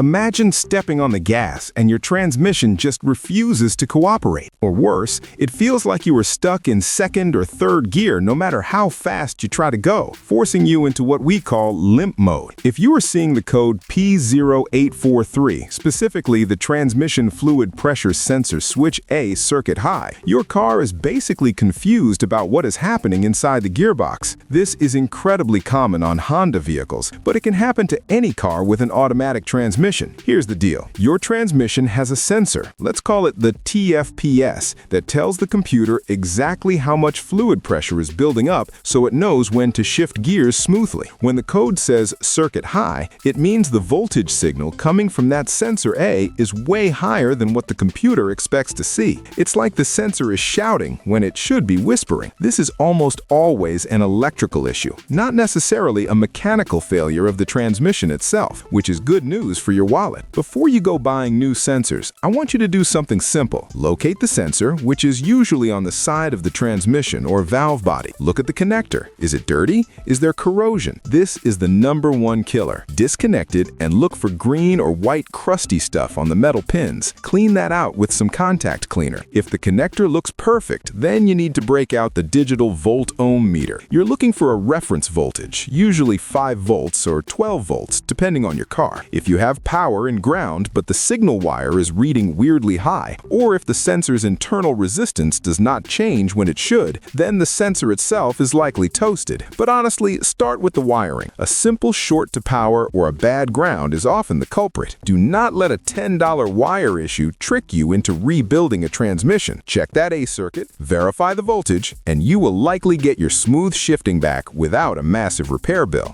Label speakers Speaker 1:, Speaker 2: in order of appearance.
Speaker 1: Imagine stepping on the gas and your transmission just refuses to cooperate. Or worse, it feels like you are stuck in second or third gear no matter how fast you try to go, forcing you into what we call limp mode. If you are seeing the code P0843, specifically the transmission fluid pressure sensor switch A circuit high, your car is basically confused about what is happening inside the gearbox. This is incredibly common on Honda vehicles, but it can happen to any car with an automatic transmission. Here's the deal. Your transmission has a sensor, let's call it the TFPS, that tells the computer exactly how much fluid pressure is building up so it knows when to shift gears smoothly. When the code says circuit high, it means the voltage signal coming from that sensor A is way higher than what the computer expects to see. It's like the sensor is shouting when it should be whispering. This is almost always an electrical issue, not necessarily a mechanical failure of the transmission itself, which is good news for your wallet. Before you go buying new sensors, I want you to do something simple. Locate the sensor, which is usually on the side of the transmission or valve body. Look at the connector. Is it dirty? Is there corrosion? This is the #1 killer. Disconnect it and look for green or white crusty stuff on the metal pins. Clean that out with some contact cleaner. If the connector looks perfect, then you need to break out the digital volt-ohm meter. You're looking for a reference voltage, usually 5 volts or 12 volts, depending on your car. If you have power and ground, but the signal wire is reading weirdly high, or if the sensor's internal resistance does not change when it should, then the sensor itself is likely toasted. But honestly, start with the wiring. A simple short to power or a bad ground is often the culprit. Do not let a $10 wire issue trick you into rebuilding a transmission. Check that A circuit, verify the voltage, and you will likely get your smooth shifting back without a massive repair bill.